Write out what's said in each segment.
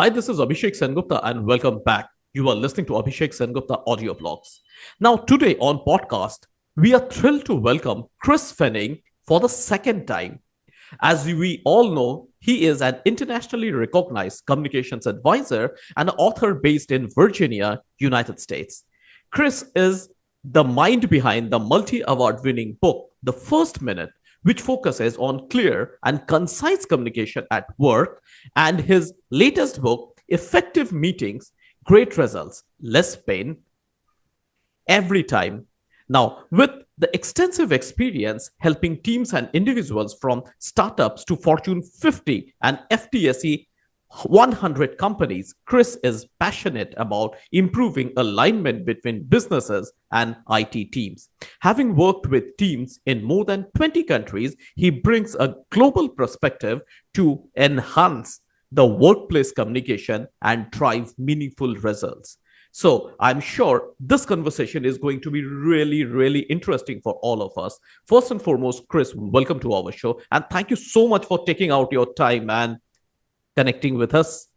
Hi, this is Abhishek Sengupta and welcome back. You are listening to Abhishek Sengupta audioblogs. Now, today on podcast, we are thrilled to welcome Chris Fenning for the second time. As we all know, he is an internationally recognized communications advisor and author based in Virginia, United States. Chris is the mind behind the multi award winning book, The First Minute, which focuses on clear and concise communication at work, and his latest book, Effective Meetings, Great Results, Less Pain, Every Time. Now, with the extensive experience helping teams and individuals from startups to Fortune 50 and FTSE 100 companies, Chris is passionate about improving alignment between businesses and IT teams. Having worked with teams in more than 20 countries, he brings a global perspective to enhance the workplace communication and drive meaningful results. So I'm sure this conversation is going to be really, really interesting for all of us. First and foremost, Chris, welcome to our show. And thank you so much for taking out your time and connecting with us.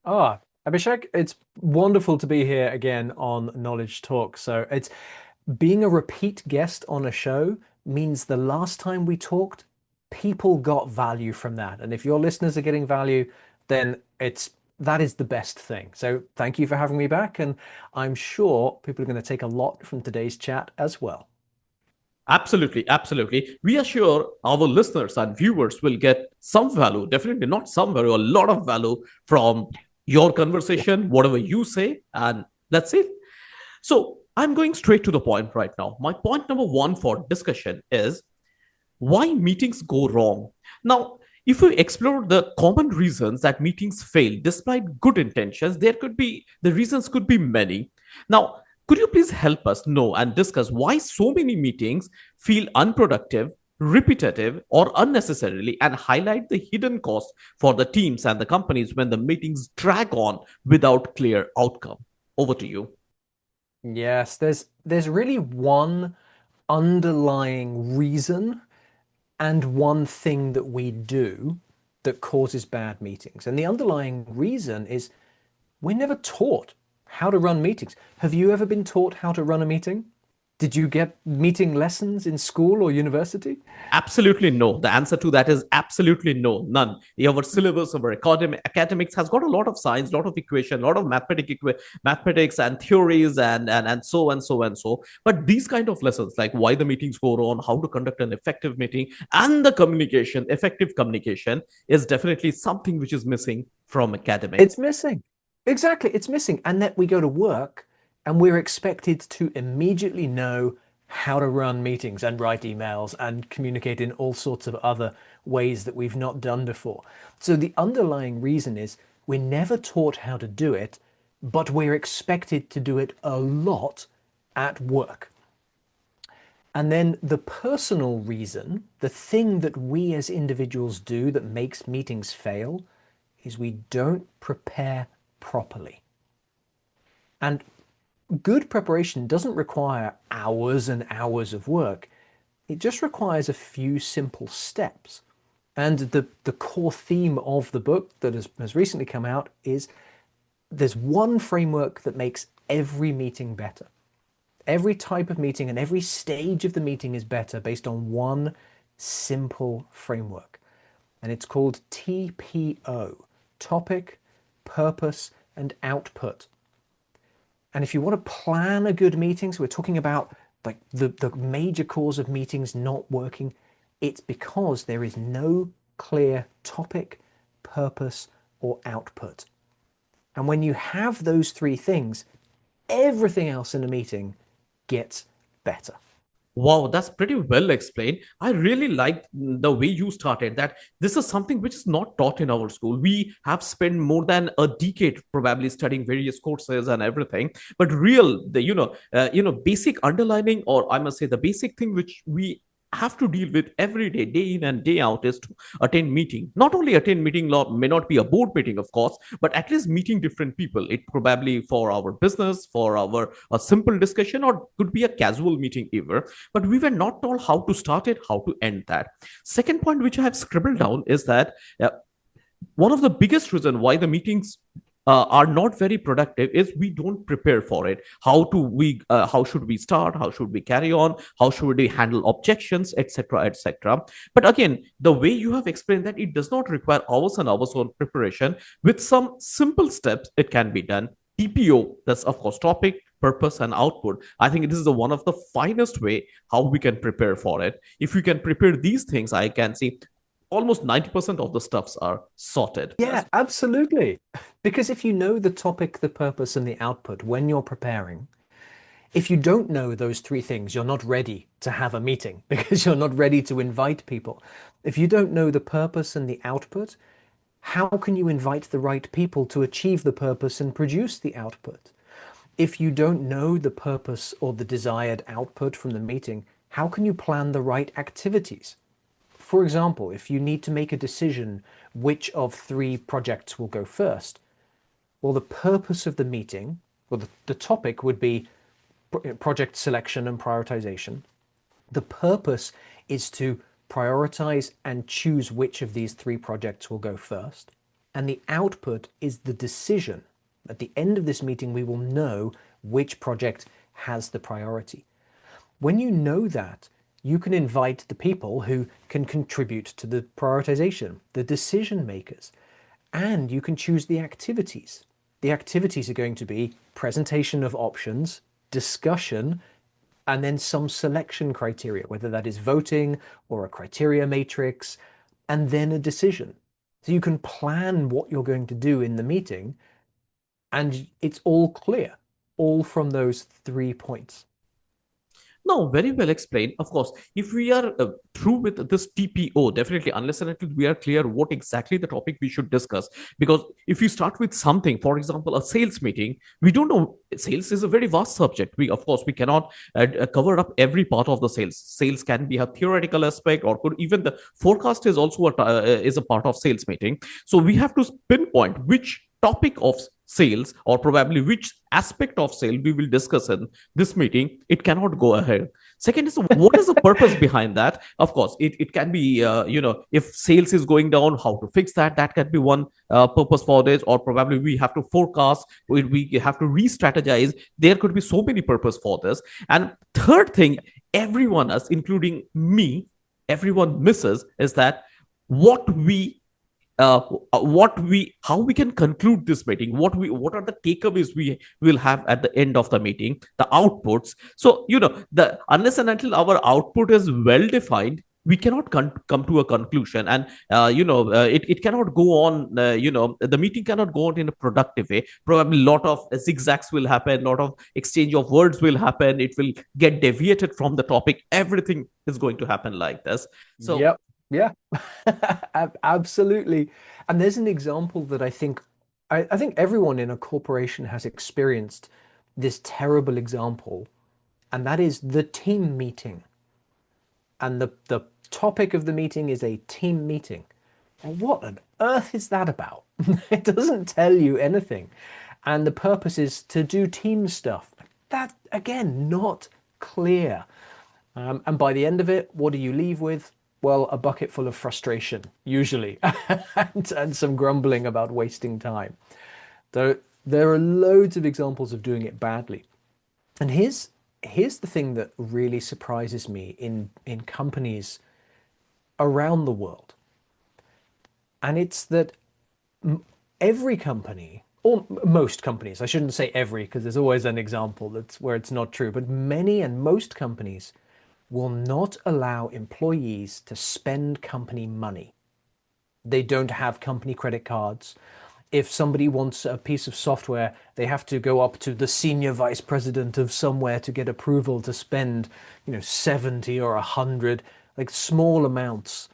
Abhishek, it's wonderful to be here again on Knowledge Talk. So it's being a repeat guest on a show means the last time we talked, people got value from that. And if your listeners are getting value, then that is the best thing. So thank you for having me back. And I'm sure people are going to take a lot from today's chat as well. Absolutely, absolutely. We are sure our listeners and viewers will get some value, definitely not some value, a lot of value from your conversation, whatever you say, and that's it. So I'm going straight to the point right now. My point number one for discussion is why meetings go wrong. Now, if we explore the common reasons that meetings fail despite good intentions, the reasons could be many. Now, could you please help us know and discuss why so many meetings feel unproductive, repetitive, or unnecessarily, and highlight the hidden cost for the teams and the companies when the meetings drag on without clear outcome? Over to you. Yes, there's really one underlying reason and one thing that we do that causes bad meetings. And the underlying reason is we're never taught how to run meetings. Have you ever been taught how to run a meeting? Did you get meeting lessons in school or university? Absolutely no. The answer to that is absolutely no, none. Our syllabus, our academics has got a lot of science, a lot of equation, a lot of mathematics and theories and so and so and so. But these kind of lessons, like why the meetings go on, how to conduct an effective meeting, and the communication, effective communication, is definitely something which is missing from academics. It's missing. Exactly, it's missing. And that we go to work and we're expected to immediately know how to run meetings and write emails and communicate in all sorts of other ways that we've not done before. So the underlying reason is we're never taught how to do it, but we're expected to do it a lot at work. And then the personal reason, the thing that we as individuals do that makes meetings fail, is we don't prepare properly. And good preparation doesn't require hours and hours of work. It just requires a few simple steps. And the core theme of the book that has recently come out is there's one framework that makes every meeting better. Every type of meeting and every stage of the meeting is better based on one simple framework. And it's called TPO, topic, purpose, and output. And if you want to plan a good meeting, so we're talking about like the major cause of meetings not working, it's because there is no clear topic, purpose, or output. And when you have those three things, everything else in a meeting gets better. Wow, that's pretty well explained. I really like the way you started that this is something which is not taught in our school. We have spent more than a decade probably studying various courses and everything, but basic underlining, or I must say the basic thing which we have to deal with every day, day in and day out, is to attend meeting. Not only attend meeting, law may not be a board meeting, of course, but at least meeting different people. It probably for our business, for our a simple discussion, or could be a casual meeting either. But we were not told how to start it, how to end that. Second point which I have scribbled down is that one of the biggest reasons why the meetings are not very productive is we don't prepare for it. How should we start? How should we carry on? How should we handle objections, etc., etc.? But again, the way you have explained that it does not require hours and hours of preparation. With some simple steps, it can be done. TPO, that's of course topic, purpose, and output. I think this is the one of the finest way how we can prepare for it. If we can prepare these things, I can see almost 90% of the stuffs are sorted. Yeah, absolutely. Because if you know the topic, the purpose, and the output when you're preparing, if you don't know those three things, you're not ready to have a meeting because you're not ready to invite people. If you don't know the purpose and the output, how can you invite the right people to achieve the purpose and produce the output? If you don't know the purpose or the desired output from the meeting, how can you plan the right activities? For example, if you need to make a decision which of three projects will go first, well, the purpose of the meeting, or the topic would be project selection and prioritization. The purpose is to prioritize and choose which of these three projects will go first. And the output is the decision. At the end of this meeting, we will know which project has the priority. When you know that, you can invite the people who can contribute to the prioritization, the decision makers, and you can choose the activities. The activities are going to be presentation of options, discussion, and then some selection criteria, whether that is voting or a criteria matrix, and then a decision. So you can plan what you're going to do in the meeting, and it's all clear, all from those 3 points. No, very well explained. Of course, if we are through with this TPO, definitely, unless and until we are clear what exactly the topic we should discuss. Because if you start with something, for example, a sales meeting, we don't know. Sales is a very vast subject. Of course, we cannot cover up every part of the sales. Sales can be a theoretical aspect, or could even the forecast is also is a part of sales meeting. So we have to pinpoint which topic of sales or probably which aspect of sale we will discuss in this meeting. It cannot go ahead. Second is, what is the purpose behind that? Of course, it can be if sales is going down, how to fix that. That can be one purpose for this. Or probably we have to forecast, we have to re-strategize. There could be so many purpose for this. And third thing, everyone else, including me, everyone misses is that what we how we can conclude this meeting, what are the takeaways we will have at the end of the meeting, the outputs. So the unless and until our output is well defined, we cannot come to a conclusion. And it cannot go on, the meeting cannot go on in a productive way. Probably a lot of zigzags will happen, a lot of exchange of words will happen, it will get deviated from the topic, everything is going to happen like this. So Yep. Yeah, absolutely. And there's an example that I think everyone in a corporation has experienced this terrible example, and that is the team meeting. And the topic of the meeting is a team meeting. And what on earth is that about? It doesn't tell you anything. And the purpose is to do team stuff. That, again, not clear. And by the end of it, what do you leave with? Well, a bucket full of frustration, usually, and some grumbling about wasting time. Though there are loads of examples of doing it badly. And here's the thing that really surprises me in companies around the world. And it's that every company, or most companies, I shouldn't say every because there's always an example that's where it's not true, but many and most companies will not allow employees to spend company money. They don't have company credit cards. If somebody wants a piece of software, they have to go up to the senior vice president of somewhere to get approval to spend, 70 or 100, like small amounts,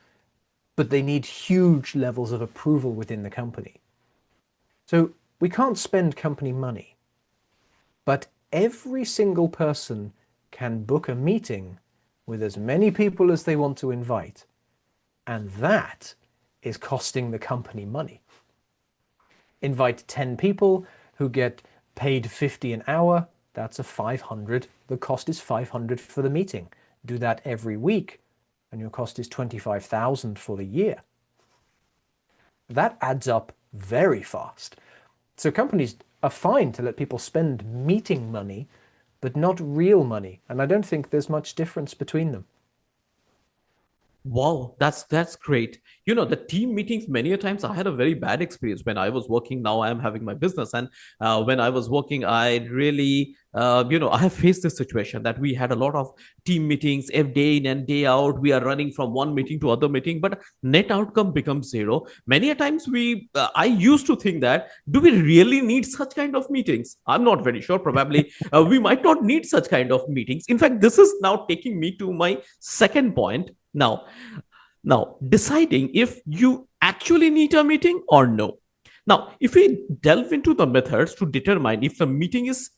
but they need huge levels of approval within the company. So we can't spend company money, but every single person can book a meeting with as many people as they want to invite. And that is costing the company money. Invite 10 people who get paid 50 an hour, that's a 500. The cost is 500 for the meeting. Do that every week, and your cost is 25,000 for the year. that adds up very fast. So companies are fine to let people spend meeting money, but not real money. And I don't think there's much difference between them. Wow, that's great. The team meetings, many a times I had a very bad experience when I was working. Now I am having my business, and when I was working, I really, I have faced this situation that we had a lot of team meetings every day in and day out. We are running from one meeting to other meeting, but net outcome becomes zero. Many a times I used to think that, do we really need such kind of meetings? I'm not very sure. Probably we might not need such kind of meetings. In fact, this is now taking me to my second point. Now, deciding if you actually need a meeting or no. Now, if we delve into the methods to determine if the meeting is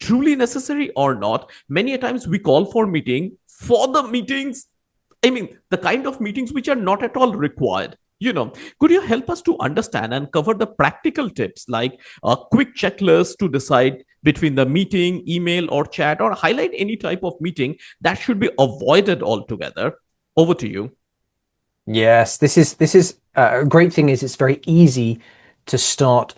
truly necessary or not, many a times we call for meeting for the meetings. I mean, the kind of meetings which are not at all required. Could you help us to understand and cover the practical tips like a quick checklist to decide between the meeting, email, or chat, or highlight any type of meeting that should be avoided altogether? Over to you. Yes, this is a great thing is it's very easy to start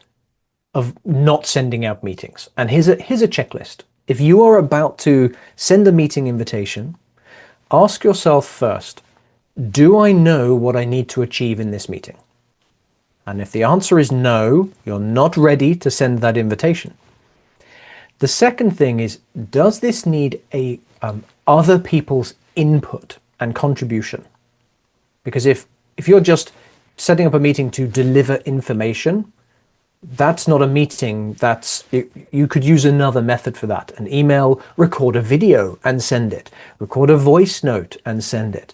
of not sending out meetings. And here's a checklist. If you are about to send a meeting invitation, ask yourself first, do I know what I need to achieve in this meeting? And if the answer is no, you're not ready to send that invitation. The second thing is, does this need other people's input and contribution? Because if you're just setting up a meeting to deliver information, that's not a meeting. You could use another method for that. An email, record a video and send it. Record a voice note and send it.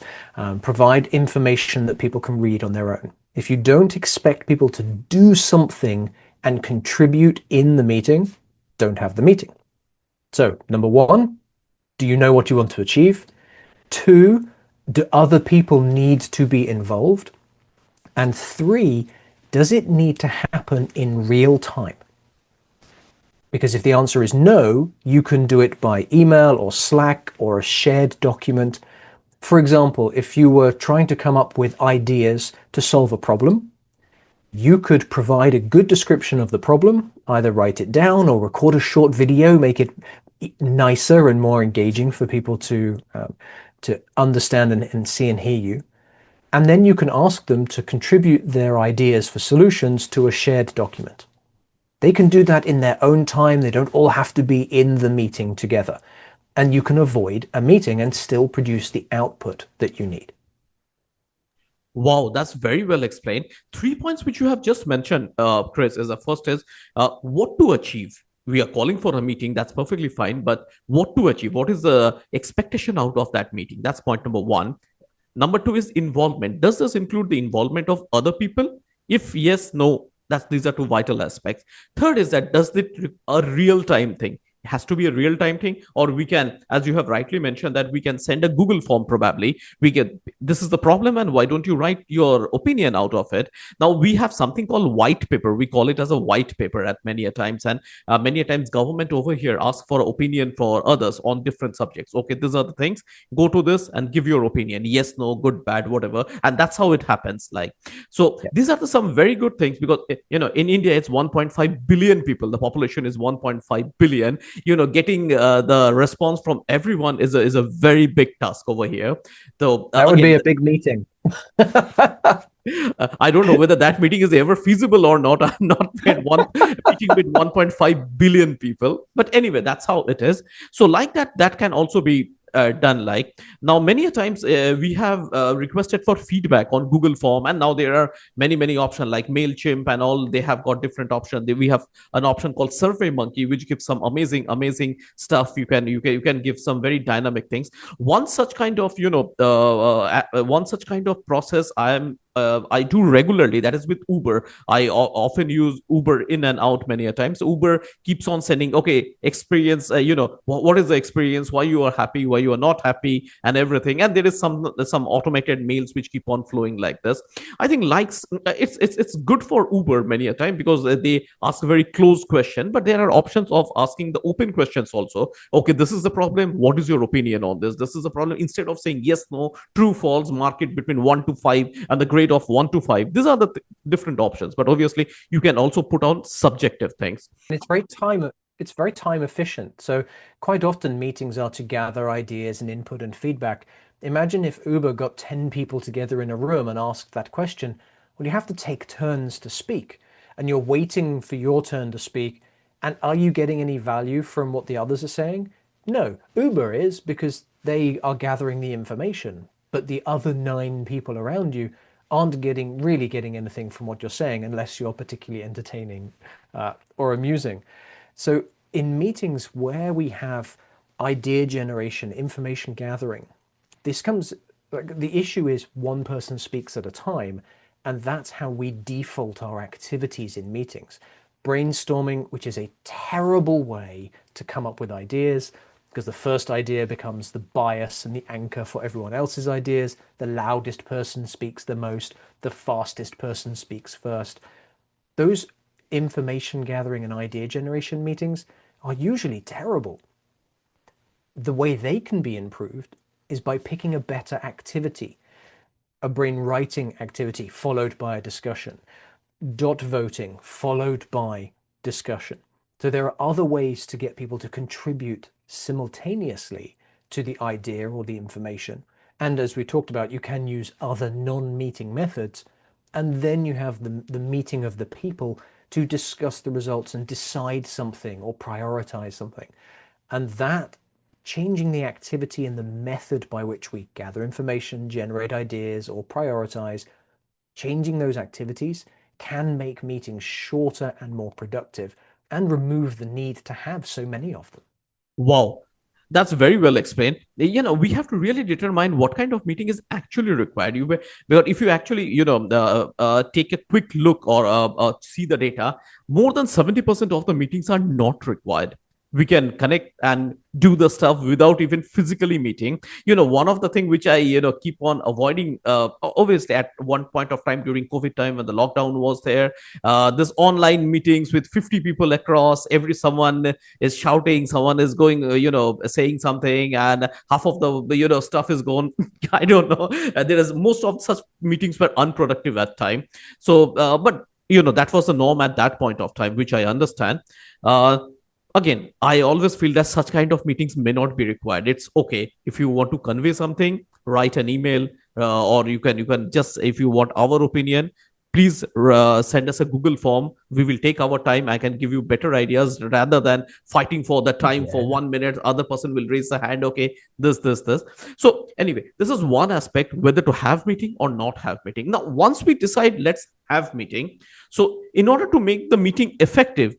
Provide information that people can read on their own. If you don't expect people to do something and contribute in the meeting, don't have the meeting. So, number one, do you know what you want to achieve? Two, do other people need to be involved? And three, does it need to happen in real time? Because if the answer is no, you can do it by email or Slack or a shared document. For example, if you were trying to come up with ideas to solve a problem, you could provide a good description of the problem, either write it down or record a short video, make it nicer and more engaging for people to understand and see and hear you. And then you can ask them to contribute their ideas for solutions to a shared document. They can do that in their own time. They don't all have to be in the meeting together. And you can avoid a meeting and still produce the output that you need. Wow, that's very well explained. 3 points which you have just mentioned, Chris, is the first is what to achieve. We are calling for a meeting, that's perfectly fine, but what to achieve? What is the expectation out of that meeting? That's point number one. Number two is involvement. Does this include the involvement of other people? If yes, no, these are two vital aspects. Third is that does it a real time thing? It has to be a real time thing, or we can, as you have rightly mentioned, that we can send a Google form. Probably we get, this is the problem and why don't you write your opinion out of it? Now we have something called white paper. We call it as a white paper at many a times, and many a times government over here asks for opinion for others on different subjects. Okay, these are the things, go to this and give your opinion, yes, no, good, bad, whatever, and that's how it happens. Like, so Yeah. these are some very good things, because in India it's 1.5 billion people, the population is 1.5 billion. Getting the response from everyone is a very big task over here. So That would again, be a big meeting. I don't know whether that meeting is ever feasible or not. I'm not at one meeting with 1.5 billion people, but anyway, that's how it is. So like that can also be done. Like, now many a times we have requested for feedback on Google form, and now there are many options like Mailchimp and all. They have got different options. We have an option called Survey Monkey, which gives some amazing stuff. You can give some very dynamic things. One such kind of one such kind of process I do regularly, that is with Uber. I often use Uber in and out many a time. So Uber keeps on sending, okay, experience, what is the experience, why you are happy, why you are not happy, and everything. And there is some automated mails which keep on flowing like this. I think likes, it's good for Uber many a time, because they ask a very closed question, but there are options of asking the open questions also. Okay, this is the problem, what is your opinion on this? This is the problem. Instead of saying yes, no, true, false, mark it between 1 to 5, and the grade rate of 1 to 5. These are the different options, but obviously you can also put on subjective things. And it's very time efficient. So quite often meetings are to gather ideas and input and feedback. Imagine if Uber got 10 people together in a room and asked that question. Well, you have to take turns to speak, and you're waiting for your turn to speak. And are you getting any value from what the others are saying? No, Uber is, because they are gathering the information, but the other 9 people around you aren't really getting anything from what you're saying unless you're particularly entertaining or amusing. So in meetings where we have idea generation, information gathering, this comes, like, the issue is one person speaks at a time, and that's how we default our activities in meetings. Brainstorming, which is a terrible way to come up with ideas, because the first idea becomes the bias and the anchor for everyone else's ideas. The loudest person speaks the most, the fastest person speaks first. Those information gathering and idea generation meetings are usually terrible. The way they can be improved is by picking a better activity, a brainwriting activity followed by a discussion, dot voting followed by discussion. So there are other ways to get people to contribute simultaneously to the idea or the information. And as we talked about, you can use other non-meeting methods. And then you have the meeting of the people to discuss the results and decide something or prioritize something. And that, changing the activity and the method by which we gather information, generate ideas, or prioritize, changing those activities can make meetings shorter and more productive and remove the need to have so many of them. Wow, that's very well explained. We have to really determine what kind of meeting is actually required. Because if you actually, take a quick look or see the data, more than 70% of the meetings are not required. We can connect and do the stuff without even physically meeting. One of the thing which I keep on avoiding, obviously at one point of time during COVID time when the lockdown was there, this online meetings with 50 people across, every someone is shouting, someone is going, saying something, and half of the stuff is gone. I don't know. There is most of such meetings were unproductive at time. So but that was the norm at that point of time, which I understand. Again, I always feel that such kind of meetings may not be required. It's okay if you want to convey something, write an email, or you can just, if you want our opinion, please send us a Google form. We will take our time. I can give you better ideas rather than fighting for the time for Yeah. 1 minute. Other person will raise the hand. Okay, this. So anyway, this is one aspect, whether to have meeting or not have meeting. Now, once we decide let's have meeting, so in order to make the meeting effective,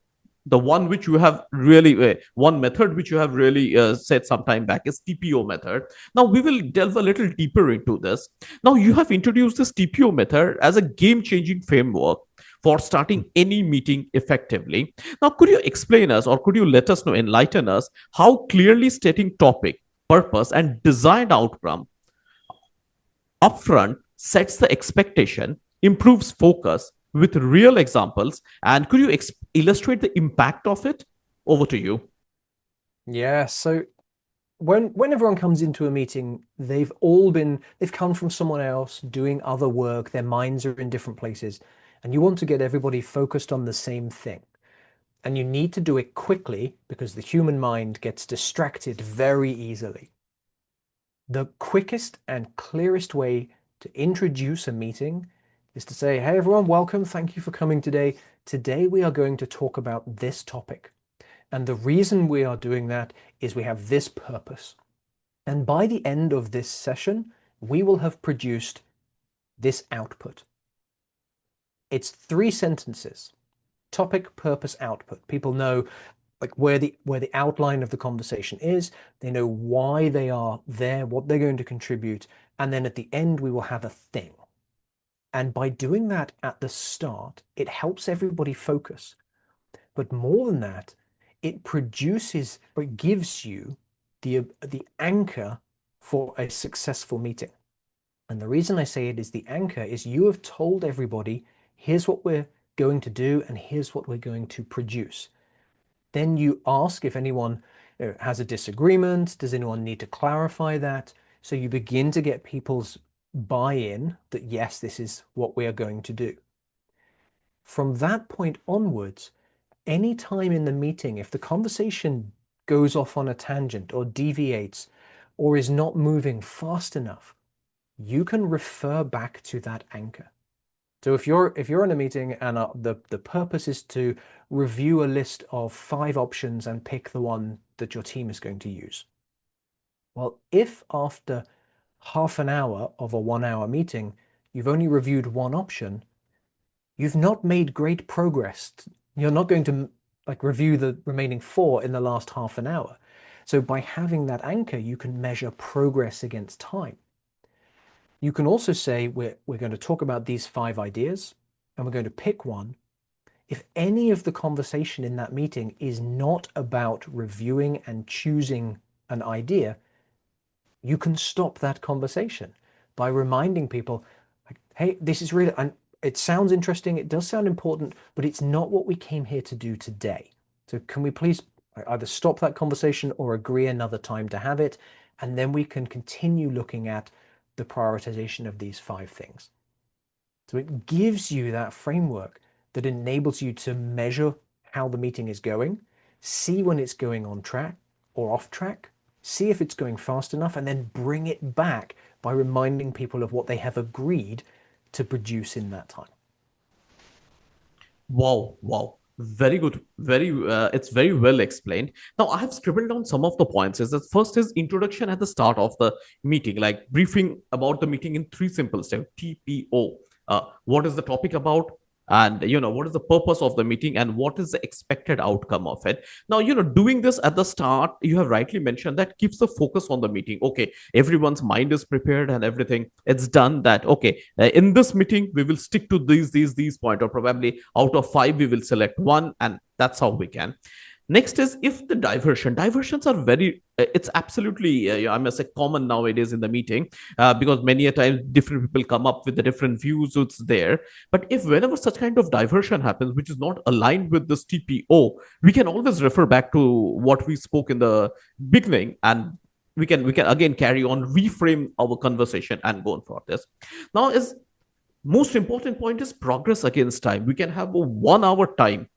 the one which you have really one method which you have really said some time back is TPO method. Now we will delve a little deeper into this. Now you have introduced this TPO method as a game changing framework for starting any meeting effectively. Now could you explain us, or could you let us know, enlighten us, how clearly stating topic, purpose and desired outcome upfront sets the expectation, improves focus with real examples, and could you illustrate the impact of it? Over to you. Yeah, so when everyone comes into a meeting, they've come from someone else doing other work, their minds are in different places, and you want to get everybody focused on the same thing. And you need to do it quickly because the human mind gets distracted very easily. The quickest and clearest way to introduce a meeting is to say, hey everyone, welcome, thank you for coming today. Today we are going to talk about this topic. And the reason we are doing that is we have this purpose. And by the end of this session, we will have produced this output. It's 3 sentences: topic, purpose, output. People know like where the outline of the conversation is. They know why they are there, what they're going to contribute, and then at the end we will have a thing. And by doing that at the start, it helps everybody focus. But more than that, it produces, or it gives you the anchor for a successful meeting. And the reason I say it is the anchor is you have told everybody, here's what we're going to do and here's what we're going to produce. Then you ask if anyone has a disagreement. Does anyone need to clarify that? So you begin to get people's buy-in that, yes, this is what we are going to do. From that point onwards, any time in the meeting, if the conversation goes off on a tangent or deviates or is not moving fast enough, you can refer back to that anchor. So if you're in a meeting and the purpose is to review a list of 5 options and pick the one that your team is going to use. Well, if after half an hour of a 1-hour meeting, you've only reviewed one option, you've not made great progress. You're not going to review the remaining 4 in the last half an hour. So by having that anchor, you can measure progress against time. You can also say we're going to talk about these 5 ideas and we're going to pick one. If any of the conversation in that meeting is not about reviewing and choosing an idea, you can stop that conversation by reminding people, like, hey, this is really, and it sounds interesting, it does sound important, but it's not what we came here to do today. So can we please either stop that conversation or agree another time to have it? And then we can continue looking at the prioritization of these 5 things. So it gives you that framework that enables you to measure how the meeting is going, see when it's going on track or off track, see if it's going fast enough, and then bring it back by reminding people of what they have agreed to produce in that time. Wow, wow. Very good. It's very well explained. Now, I have scribbled down some of the points. Is that first is introduction at the start of the meeting, like briefing about the meeting in 3 simple steps. TPO. What is the topic about? And what is the purpose of the meeting and what is the expected outcome of it. Now, doing this at the start, you have rightly mentioned, that keeps the focus on the meeting. Okay, everyone's mind is prepared and everything, it's done. That okay, in this meeting we will stick to these point, or probably out of 5 we will select one, and that's how we can. Next is, if the diversions are very, it's absolutely, I must say, common nowadays in the meeting, because many a time different people come up with the different views, so it's there. But if whenever such kind of diversion happens, which is not aligned with this TPO, we can always refer back to what we spoke in the beginning, and we can again carry on, reframe our conversation and go on for this. Now, is most important point is progress against time. We can have a 1 hour time,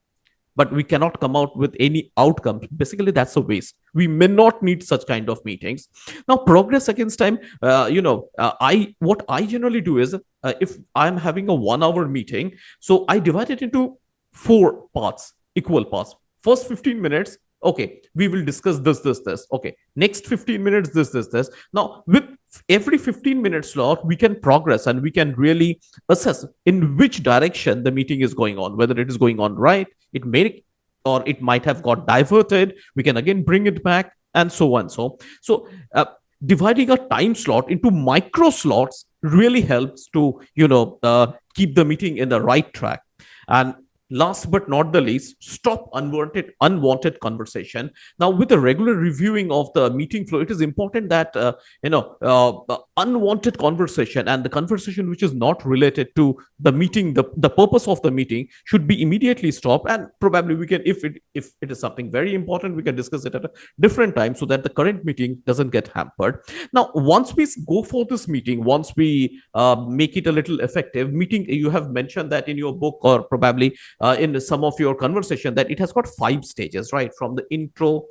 but we cannot come out with any outcomes. Basically, that's a waste. We may not need such kind of meetings. Now, progress against time. I what I generally do is, if I'm having a 1 hour meeting, so I divide it into 4 parts, equal parts. First 15 minutes, okay, we will discuss this. Okay, next 15 minutes, this. Now, with every 15-minute slot, we can progress and we can really assess in which direction the meeting is going on, whether it is going on right, it may, or it might have got diverted. We can again bring it back, and so on. So dividing a time slot into micro slots really helps to keep the meeting in the right track. And last but not the least, stop unwanted conversation. Now, with the regular reviewing of the meeting flow, it is important that unwanted conversation and the conversation which is not related to the meeting, the purpose of the meeting, should be immediately stopped. And probably we can, if it is something very important, we can discuss it at a different time, so that the current meeting doesn't get hampered. Now, once we go for this meeting, once we make it a little effective meeting, you have mentioned that in your book, or probably in some of your conversation, that it has got 5 stages, right? From the intro,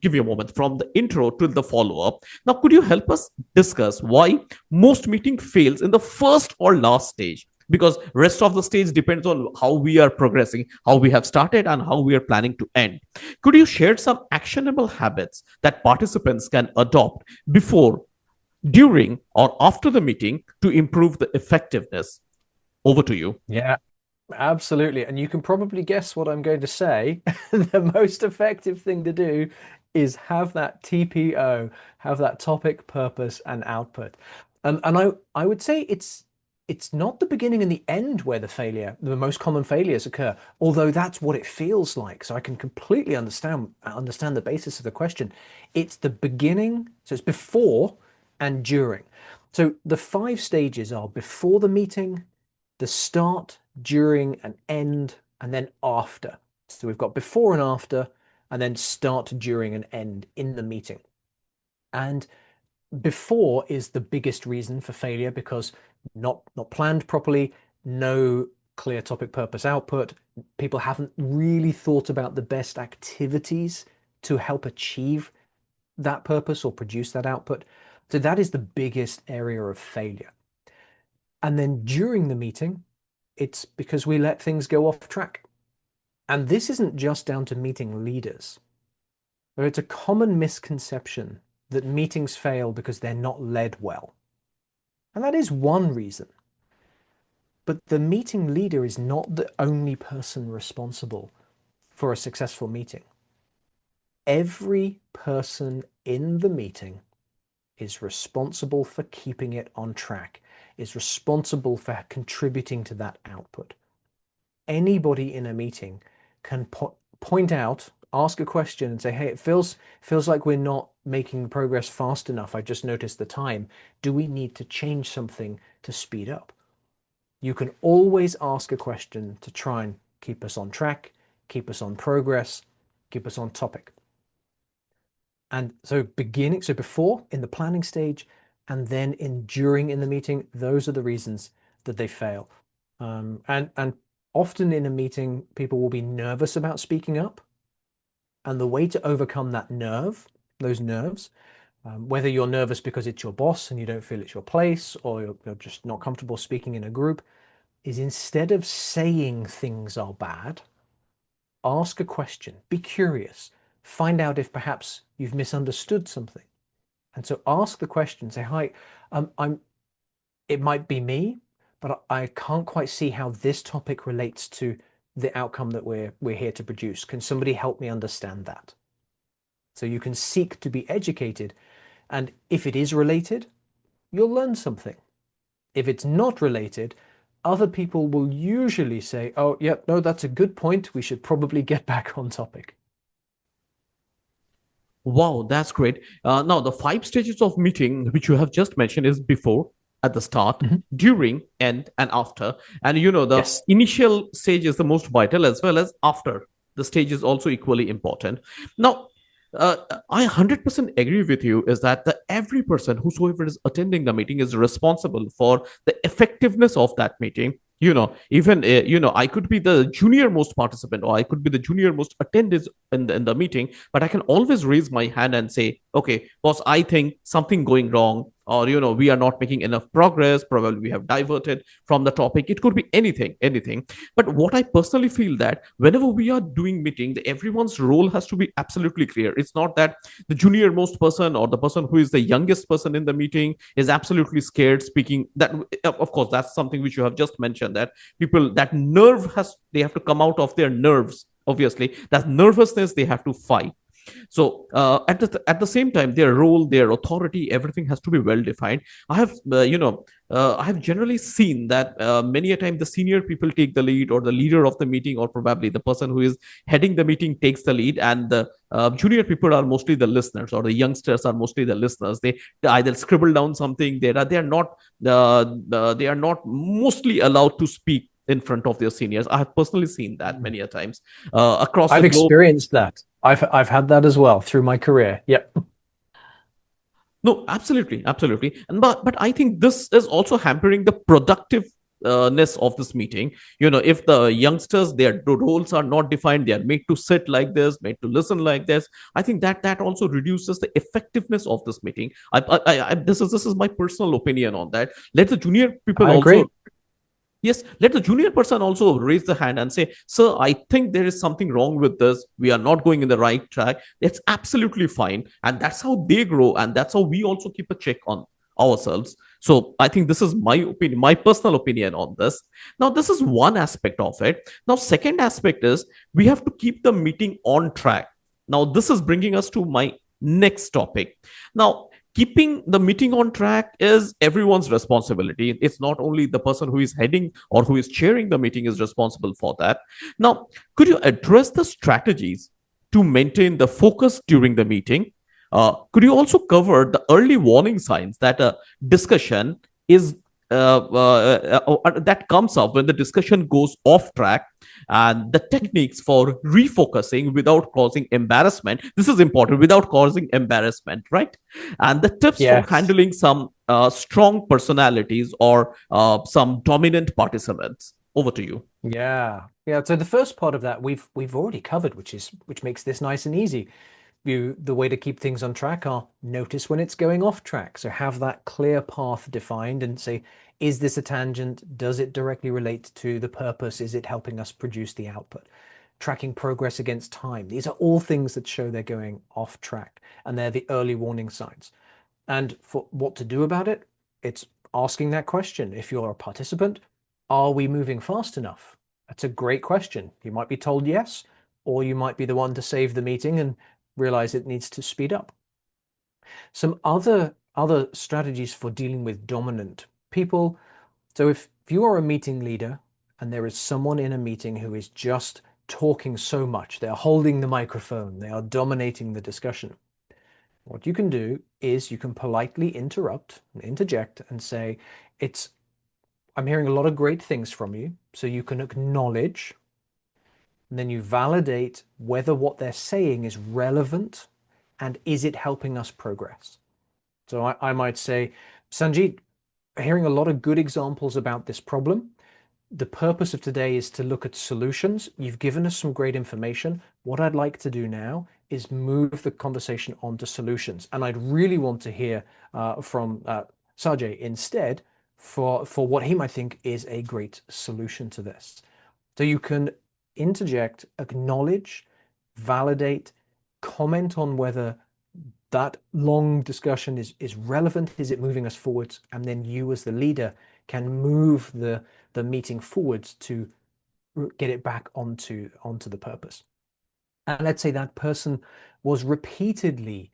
give me a moment, from the intro to the follow-up. Now, could you help us discuss why most meeting fails in the first or last stage? Because rest of the stage depends on how we are progressing, how we have started, and how we are planning to end. Could you share some actionable habits that participants can adopt before, during, or after the meeting to improve the effectiveness? Over to you. Yeah, absolutely. And you can probably guess what I'm going to say. The most effective thing to do is have that TPO, have that topic, purpose, and output. And I would say it's not the beginning and the end where the most common failures occur, although that's what it feels like. So I can completely understand the basis of the question. It's the beginning, so it's before and during. So the 5 stages are before the meeting, the start, during, and end, and then after. So we've got before and after, and then start, during, and end in the meeting. And before is the biggest reason for failure because not planned properly, no clear topic purpose output. People haven't really thought about the best activities to help achieve that purpose or produce that output. So that is the biggest area of failure. And then during the meeting, it's because we let things go off track. And this isn't just down to meeting leaders, but it's a common misconception that meetings fail because they're not led well. And that is one reason. But the meeting leader is not the only person responsible for a successful meeting. Every person in the meeting is responsible for keeping it on track, is responsible for contributing to that output. Anybody in a meeting can point out, ask a question and say, hey, it feels like we're not making progress fast enough. I just noticed the time. Do we need to change something to speed up? You can always ask a question to try and keep us on track, keep us on progress, keep us on topic. And so before in the planning stage and then during in the meeting, those are the reasons that they fail. And often in a meeting, people will be nervous about speaking up. And the way to overcome those nerves, whether you're nervous because it's your boss and you don't feel it's your place, or you're just not comfortable speaking in a group, is instead of saying things are bad, ask a question, be curious, find out if perhaps you've misunderstood something. And so ask the question, say, hi, it might be me, but I can't quite see how this topic relates to the outcome that we're here to produce. Can somebody help me understand that? So you can seek to be educated. And if it is related, you'll learn something. If it's not related, other people will usually say, oh, yeah, no, that's a good point. We should probably get back on topic. Wow, that's great. Now, the 5 stages of meeting, which you have just mentioned, is before, at the start, during, and after. And the Yes. initial stage is the most vital, as well as after the stage is also equally important. Now, I 100% agree with you is that every person whosoever is attending the meeting is responsible for the effectiveness of that meeting. Even I could be the junior most participant, or I could be the junior most attendee in the meeting, but I can always raise my hand and say, okay, boss, I think something going wrong, or we are not making enough progress, probably we have diverted from the topic. It could be anything. But what I personally feel that whenever we are doing meeting, everyone's role has to be absolutely clear. It's not that the junior most person or the person who is the youngest person in the meeting is absolutely scared speaking. That, of course, that's something which you have just mentioned, that people, that they have to come out of their nerves. Obviously, that nervousness they have to fight. So at the same time, their role, their authority, everything has to be well defined. I have generally seen that many a time the senior people take the lead, or the leader of the meeting, or probably the person who is heading the meeting takes the lead, and the junior people are mostly the listeners, or the youngsters are mostly the listeners. They either scribble down something. They are not mostly allowed to speak in front of their seniors. I have personally seen that many a times across I've the globe. experienced that. I've had that as well through my career. Yep. No, absolutely. And but I think this is also hampering the productiveness of this meeting. If the youngsters, their roles are not defined, they are made to sit like this, made to listen like this. I think that also reduces the effectiveness of this meeting. This is my personal opinion on that. Let the junior people I agree. also. Yes, let the junior person also raise the hand and say, sir, I think there is something wrong with this. We are not going in the right track. It's absolutely fine. And that's how they grow. And that's how we also keep a check on ourselves. So I think this is my opinion, my personal opinion on this. Now, this is one aspect of it. Now, second aspect is we have to keep the meeting on track. Now, this is bringing us to my next topic. Now, keeping the meeting on track is everyone's responsibility. It's not only the person who is heading or who is chairing the meeting is responsible for that. Now, could you address the strategies to maintain the focus during the meeting? Could you also cover the early warning signs that a discussion is that comes up when the discussion goes off track, and the techniques for refocusing without causing embarrassment. This is important, without causing embarrassment, right? And the tips for Yes. handling some strong personalities or some dominant participants. Over to you. Yeah. Yeah. So the first part of that we've already covered, which makes this nice and easy. The way to keep things on track are notice when it's going off track. So have that clear path defined and say, is this a tangent? Does it directly relate to the purpose? Is it helping us produce the output? Tracking progress against time. These are all things that show they're going off track, and they're the early warning signs. And for what to do about it, it's asking that question. If you're a participant, are we moving fast enough? That's a great question. You might be told yes, or you might be the one to save the meeting and realize it needs to speed up. Some other strategies for dealing with dominant people. So if you are a meeting leader and there is someone in a meeting who is just talking so much, they're holding the microphone, they are dominating the discussion. What you can do is you can politely interrupt and interject and say, I'm hearing a lot of great things from you. So you can acknowledge, and then you validate whether what they're saying is relevant and is it helping us progress. So I might say, Sanjeet, hearing a lot of good examples about this problem. The purpose of today is to look at solutions. You've given us some great information. What I'd like to do now is move the conversation on to solutions. And I'd really want to hear from Sajay instead for what he might think is a great solution to this. So you can interject, acknowledge, validate, comment on whether that long discussion is relevant, is it moving us forwards? And then you as the leader can move the meeting forwards to get it back onto the purpose. And let's say that person was repeatedly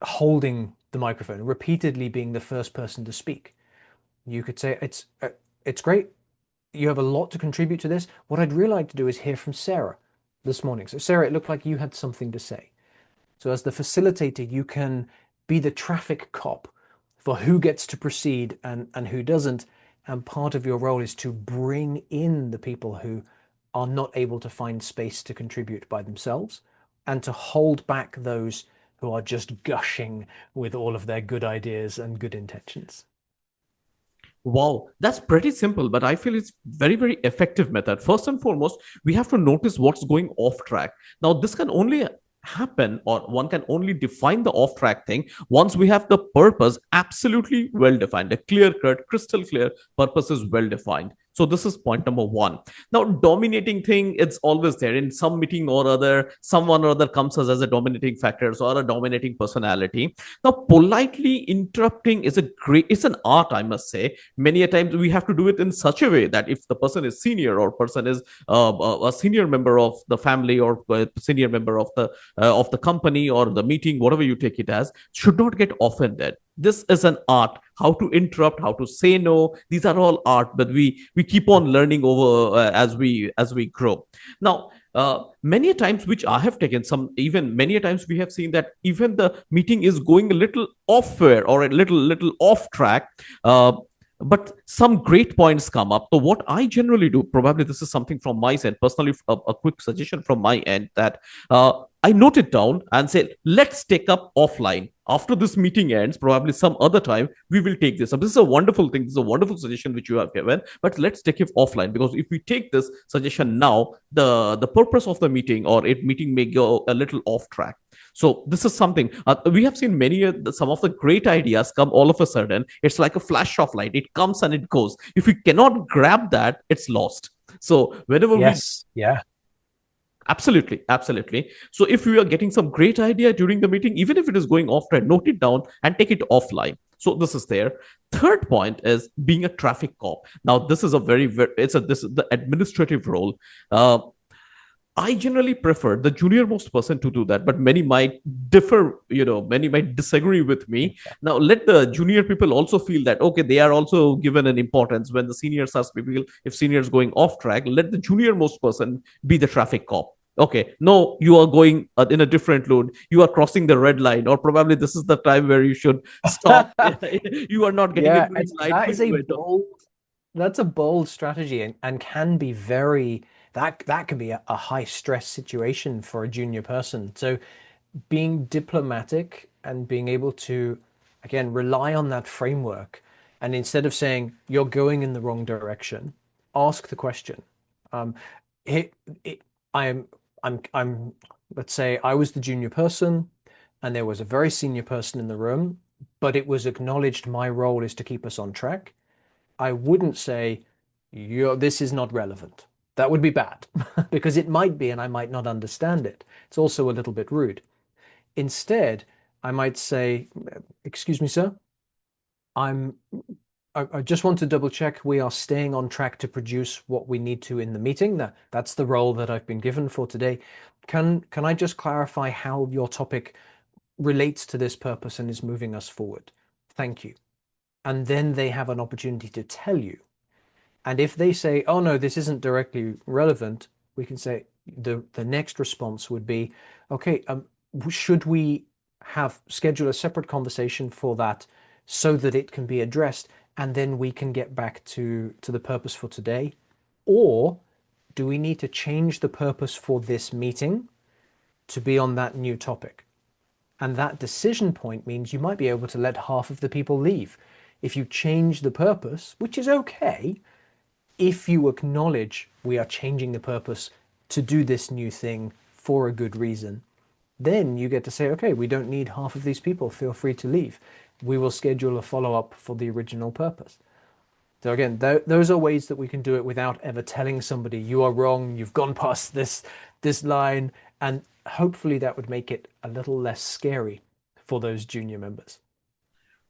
holding the microphone, repeatedly being the first person to speak. You could say, it's great. You have a lot to contribute to this. What I'd really like to do is hear from Sarah this morning. So Sarah, it looked like you had something to say. So as the facilitator, you can be the traffic cop for who gets to proceed and who doesn't. And part of your role is to bring in the people who are not able to find space to contribute by themselves, and to hold back those who are just gushing with all of their good ideas and good intentions. Wow, that's pretty simple, but I feel it's very, very effective method. First and foremost, we have to notice what's going off track. Now, this can only happen, or one can only define the off track thing once we have the purpose absolutely well defined. A clear cut, crystal clear purpose is well defined. So this is point number one. Now, dominating thing, it's always there in some meeting or other. Someone or other comes as a dominating factor or a dominating personality. Now, politely interrupting is it's an art, I must say. Many a times we have to do it in such a way that if the person is senior, or person is a senior member of the family, or a senior member of the company or the meeting, whatever you take it as, should not get offended. This is an art. How to interrupt, how to say no, these are all art, but we keep on learning over as we grow. Now, many times which I have taken, some even many times we have seen that even the meeting is going a little off fair or a little off track, but some great points come up. So what I generally do, probably this is something from my side personally, a quick suggestion from my end, that I note it down and say, let's take up offline. After this meeting ends, probably some other time, we will take this up. This is a wonderful thing. This is a wonderful suggestion which you have given, but let's take it offline, because if we take this suggestion now, the purpose of the meeting or it meeting may go a little off track. So this is something we have seen many some of the great ideas come all of a sudden. It's like a flash of light. It comes and it goes. If we cannot grab that, it's lost. So whenever we Yes, yeah. Absolutely, absolutely. So if you are getting some great idea during the meeting, even if it is going off track, note it down and take it offline. So this is there. Third point is being a traffic cop. Now this is a this is the administrative role. I generally prefer the junior most person to do that, but many might differ, many might disagree with me. Now, let the junior people also feel that, okay, they are also given an importance when the seniors are people, if seniors going off track, let the junior most person be the traffic cop. Okay, no, you are going in a different road. You are crossing the red line, or probably this is the time where you should stop. You are not getting a Yeah, green light that for is you a at all. bold, that's a bold strategy and can be very, that can be a high stress situation for a junior person. So being diplomatic and being able to, again, rely on that framework. And instead of saying you're going in the wrong direction, ask the question. Um, it, it, I'm, I'm, let's say I was the junior person and there was a very senior person in the room, but it was acknowledged my role is to keep us on track. I wouldn't say, this is not relevant. That would be bad because it might be, and I might not understand it. It's also a little bit rude. Instead, I might say, excuse me, sir, I'm I just want to double check we are staying on track to produce what we need to in the meeting. That's the role that I've been given for today. Can I just clarify how your topic relates to this purpose and is moving us forward? Thank you. And then they have an opportunity to tell you. And if they say, oh no, this isn't directly relevant, we can say the next response would be, okay, should we have schedule a separate conversation for that so that it can be addressed and then we can get back to the purpose for today? Or do we need to change the purpose for this meeting to be on that new topic? And that decision point means you might be able to let half of the people leave. If you change the purpose, which is okay, if you acknowledge we are changing the purpose to do this new thing for a good reason, then you get to say, okay, we don't need half of these people. Feel free to leave. We will schedule a follow up for the original purpose. So again, those are ways that we can do it without ever telling somebody you are wrong, you've gone past this line, and hopefully that would make it a little less scary for those junior members.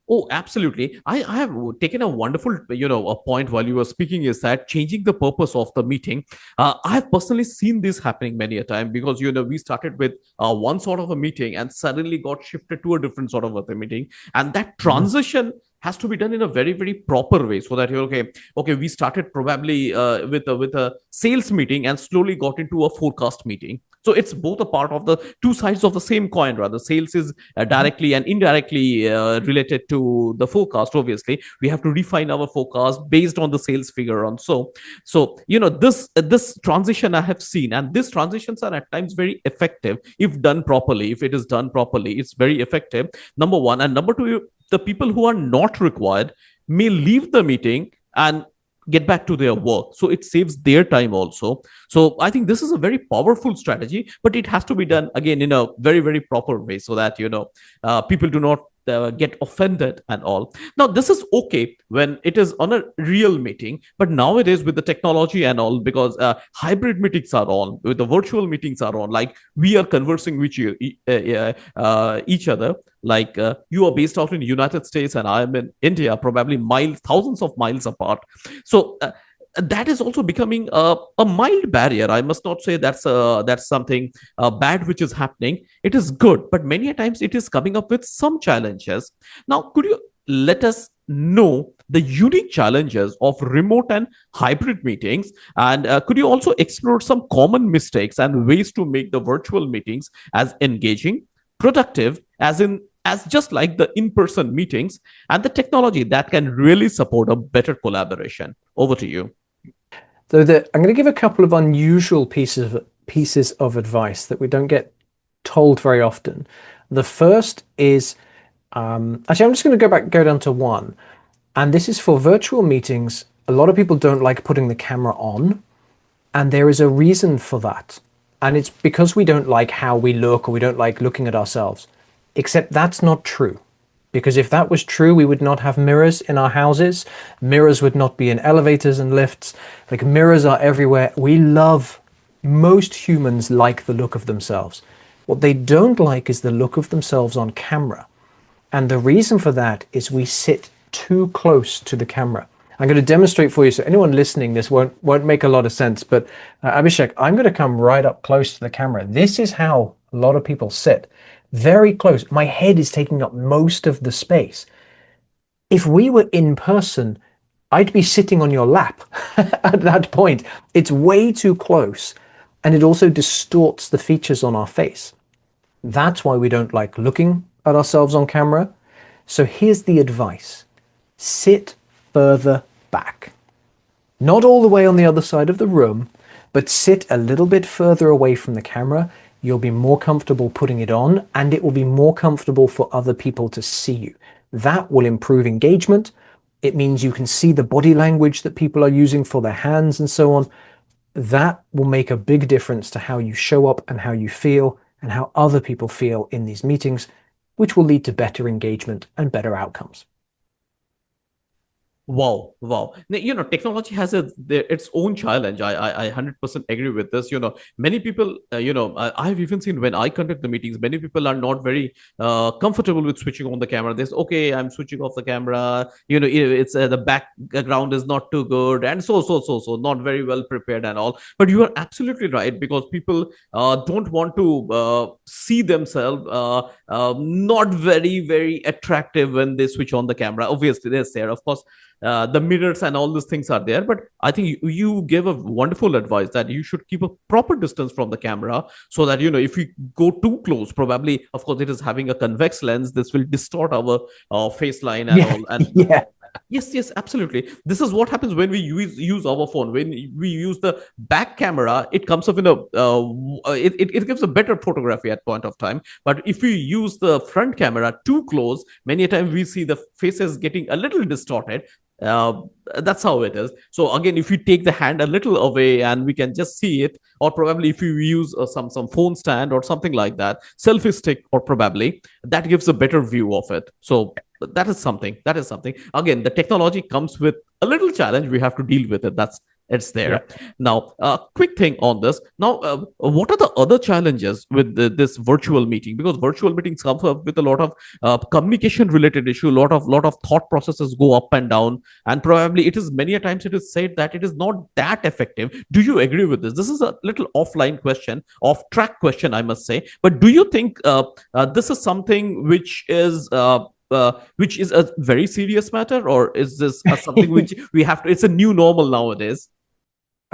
Oh, absolutely. I have taken a wonderful, a point while you were speaking is that changing the purpose of the meeting. I have personally seen this happening many a time because, we started with one sort of a meeting and suddenly got shifted to a different sort of a meeting. And that Mm. transition has to be done in a very, very proper way so that you're okay, we started probably with a sales meeting and slowly got into a forecast meeting. So it's both a part of the two sides of the same coin, rather. Sales is Mhm. directly and indirectly related to the forecast. Obviously we have to refine our forecast based on the sales figure on so this transition I have seen, and these transitions are at times very effective if done properly. If it is done properly, it's very effective, number one. And number two, the people who are not required may leave the meeting and get back to their work, so it saves their time also. So I think this is a very powerful strategy, but it has to be done again in a very, very proper way so that people do not get offended and all. Now this is okay when it is on a real meeting, but nowadays with the technology and all, because hybrid meetings are on, with the virtual meetings are on, like we are conversing with each other, like you are based out in the United States and I am in India, probably miles, thousands of miles apart. So that is also becoming a mild barrier. I must not say that's something bad which is happening. It is good, but many a times it is coming up with some challenges. Now could you let us know the unique challenges of remote and hybrid meetings, and could you also explore some common mistakes and ways to make the virtual meetings as engaging, productive, as just like the in-person meetings, and the technology that can really support a better collaboration? Over to you. So I'm going to give a couple of unusual pieces of advice that we don't get told very often. The first is actually, I'm just going to go down to one, and this is for virtual meetings. A lot of people don't like putting the camera on, and there is a reason for that. And it's because we don't like how we look or we don't like looking at ourselves. Except that's not true. Because if that was true, we would not have mirrors in our houses. Mirrors would not be in elevators and lifts. Like mirrors are everywhere. Most humans like the look of themselves. What they don't like is the look of themselves on camera. And the reason for that is we sit too close to the camera. I'm going to demonstrate for you. So anyone listening, this won't make a lot of sense. But Abhishek, I'm going to come right up close to the camera. This is how a lot of people sit. Very close. My head is taking up most of the space. If we were in person, I'd be sitting on your lap at that point. It's way too close. and it also distorts the features on our face. That's why we don't like looking at ourselves on camera. So here's the advice. Sit further back. Not all the way on the other side of the room, but sit a little bit further away from the camera. You'll be more comfortable putting it on, and it will be more comfortable for other people to see you. That will improve engagement. It means you can see the body language that people are using for their hands and so on. That will make a big difference to how you show up and how you feel and how other people feel in these meetings, which will lead to better engagement and better outcomes. Wow, wow. Technology has its own challenge. I 100% agree with this. Many people, I've even seen when I conduct the meetings, many people are not very comfortable with switching on the camera. They say, okay, I'm switching off the camera. It's the background is not too good, and so, not very well prepared and all. But you are absolutely right, because people don't want to see themselves not very attractive when they switch on the camera. Obviously, there's there, of course, the mirrors and all these things are there, but I think you gave a wonderful advice that you should keep a proper distance from the camera, so that if you go too close, probably, of course, it is having a convex lens, this will distort our face line and Yeah, all. And yeah. yes, absolutely. This is what happens when we use our phone. When we use the back camera, it comes up in it gives a better photography at point of time. But if we use the front camera too close, many a time we see the faces getting a little distorted. uh, that's how it is. So again, if you take the hand a little away and we can just see it, or probably if you use some phone stand or something like that, selfie stick, or probably that gives a better view of it. So that is something again, the technology comes with a little challenge, we have to deal with it. It's Yeah. there. Now, quick thing on this. Now, what are the other challenges with this virtual meeting? Because virtual meetings come up with a lot of communication related issue. A lot of thought processes go up and down, and probably it is many a times it is said that it is not that effective. Do you agree with this? This is a little offline question, off track question, I must say. But do you think this is something which is a very serious matter, or is this something which we have to? It's a new normal nowadays.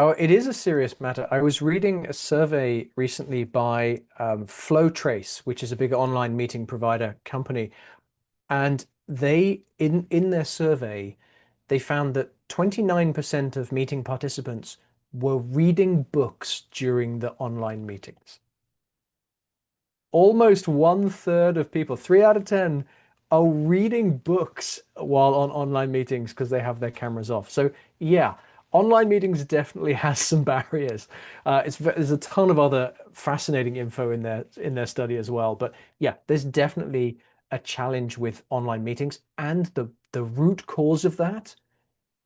Oh, it is a serious matter. I was reading a survey recently by Flowtrace, which is a big online meeting provider company, and they in their survey they found that 29% of meeting participants were reading books during the online meetings. Almost one third of people, 3 out of 10, are reading books while on online meetings because they have their cameras off. So yeah, online meetings definitely has some barriers. There's a ton of other fascinating info in their study as well. But yeah, there's definitely a challenge with online meetings, and the root cause of that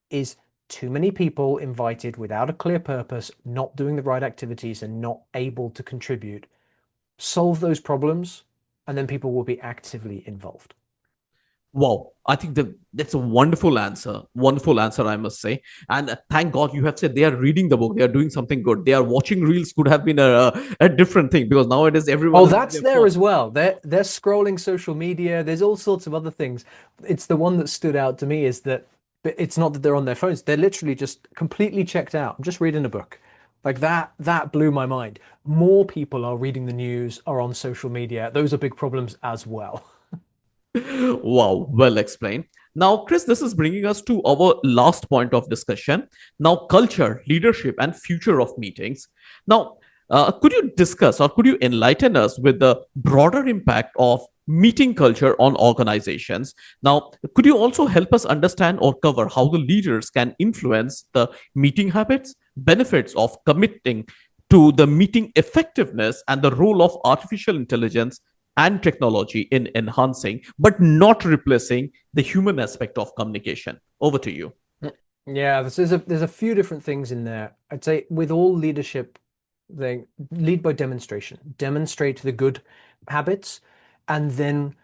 is too many people invited without a clear purpose, not doing the right activities, and not able to contribute. Solve those problems, and then people will be actively involved. Wow, I think that's a wonderful answer. Wonderful answer, I must say. And thank God you have said they are reading the book. They are doing something good. They are watching reels. Could have been a different thing, because nowadays everyone Oh, is on that's their there phone. as well. They're scrolling social media. There's all sorts of other things. It's the one that stood out to me is that it's not that they're on their phones. They're literally just completely checked out. I'm just reading a book. Like that blew my mind. More people are reading the news, are on social media. Those are big problems as well. Wow, well explained. Now, Chris, this is bringing us to our last point of discussion. Now, culture, leadership, and future of meetings. Now, could you discuss, or could you enlighten us with the broader impact of meeting culture on organizations? Now, could you also help us understand or cover how the leaders can influence the meeting habits, benefits of committing to the meeting effectiveness, and the role of artificial intelligence and technology in enhancing but not replacing the human aspect of communication? Over to you. Yeah, there's a few different things in there. I'd say with all leadership thing, lead by demonstration. Demonstrate the good habits, and then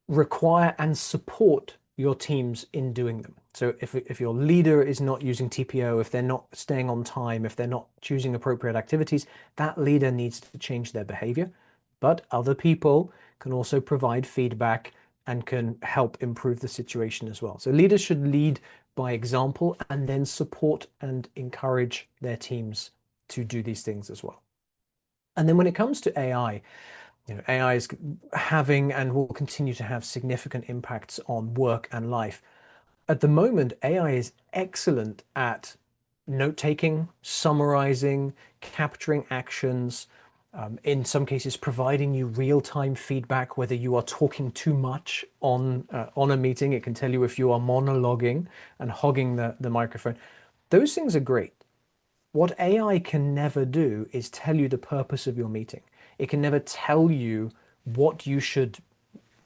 require and support your teams in doing them. So if your leader is not using TPO, if they're not staying on time, if they're not choosing appropriate activities, that leader needs to change their behavior. But other people can also provide feedback and can help improve the situation as well. So leaders should lead by example and then support and encourage their teams to do these things as well. And then when it comes to AI, AI is having and will continue to have significant impacts on work and life. At the moment, AI is excellent at note-taking, summarizing, capturing actions, in some cases providing you real-time feedback whether you are talking too much on a meeting. It can tell you if you are monologuing and hogging the microphone. Those things are great. What AI can never do is tell you the purpose of your meeting. It can never tell you what you should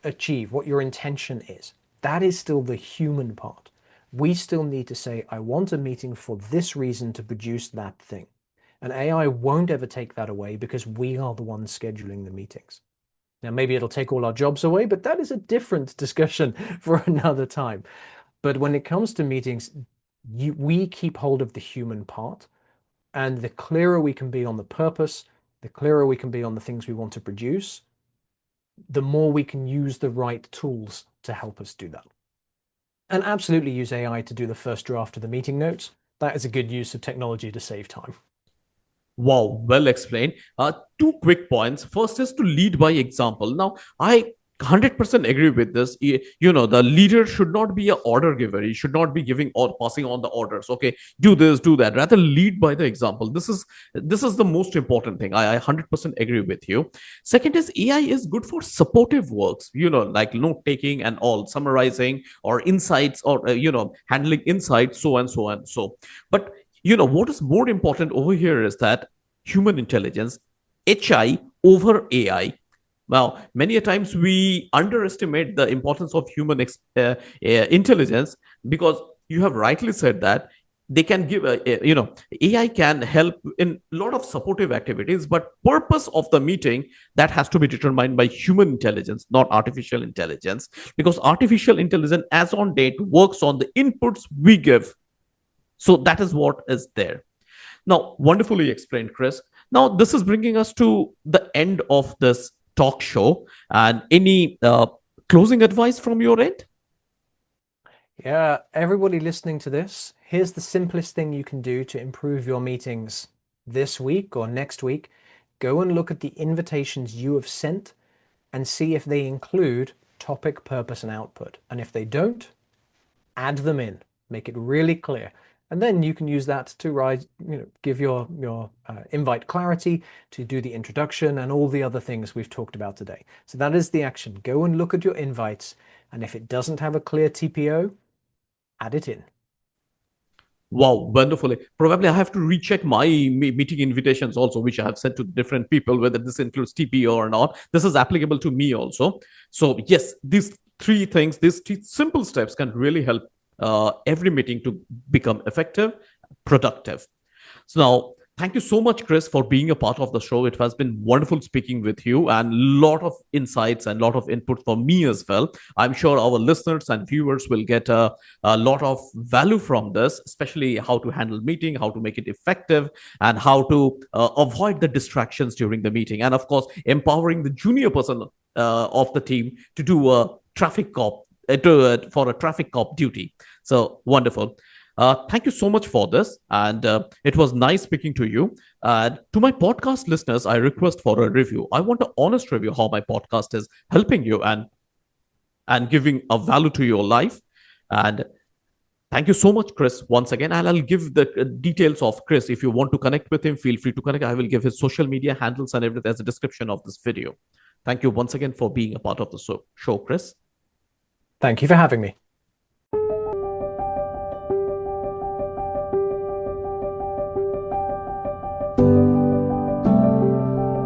achieve, what your intention is. That is still the human part. We still need to say, I want a meeting for this reason to produce that thing. And AI won't ever take that away because we are the ones scheduling the meetings. Now, maybe it'll take all our jobs away, but that is a different discussion for another time. But when it comes to meetings, we keep hold of the human part. And the clearer we can be on the purpose, the clearer we can be on the things we want to produce, the more we can use the right tools to help us do that. And absolutely use AI to do the first draft of the meeting notes. That is a good use of technology to save time. Wow, well explained. Two quick points. First is to lead by example. Now, I 100% agree with this. The leader should not be an order giver. He should not be giving or passing on the orders. Okay, do this, do that. Rather, lead by the example. This is the most important thing. I 100% agree with you. Second is AI is good for supportive works. Like note taking and all, summarizing or insights or handling insights, so and so and so. But what is more important over here is that human intelligence, HI over AI. Now, many a times we underestimate the importance of human intelligence, because you have rightly said that they can give AI can help in a lot of supportive activities, but purpose of the meeting, that has to be determined by human intelligence, not artificial intelligence, because artificial intelligence as on date works on the inputs we give. So that is what is there. Now, wonderfully explained, Chris. Now, this is bringing us to the end of this talk show. And any closing advice from your end? Yeah, everybody listening to this, here's the simplest thing you can do to improve your meetings this week or next week. Go and look at the invitations you have sent and see if they include topic, purpose, and output. And if they don't, add them in. Make it really clear. And then you can use that to give your invite clarity, to do the introduction and all the other things we've talked about today. So that is the action. Go and look at your invites, and if it doesn't have a clear TPO, add it in. Wow, wonderfully. Probably I have to recheck my meeting invitations also, which I have sent to different people, whether this includes TPO or not. This is applicable to me also. So yes, these three things, these three simple steps can really help every meeting to become effective, productive. So now, thank you so much, Chris, for being a part of the show. It has been wonderful speaking with you, and a lot of insights and a lot of input for me as well. I'm sure our listeners and viewers will get a lot of value from this, especially how to handle meeting, how to make it effective, and how to avoid the distractions during the meeting. And of course, empowering the junior person of the team to do a traffic cop for a traffic cop duty. So wonderful. Thank you so much for this. And it was nice speaking to you. To my podcast listeners, I request for a review. I want an honest review how my podcast is helping you and giving a value to your life. And thank you so much, Chris, once again. And I'll give the details of Chris. If you want to connect with him, feel free to connect. I will give his social media handles and everything as a description of this video. Thank you once again for being a part of the show, Chris. Thank you for having me.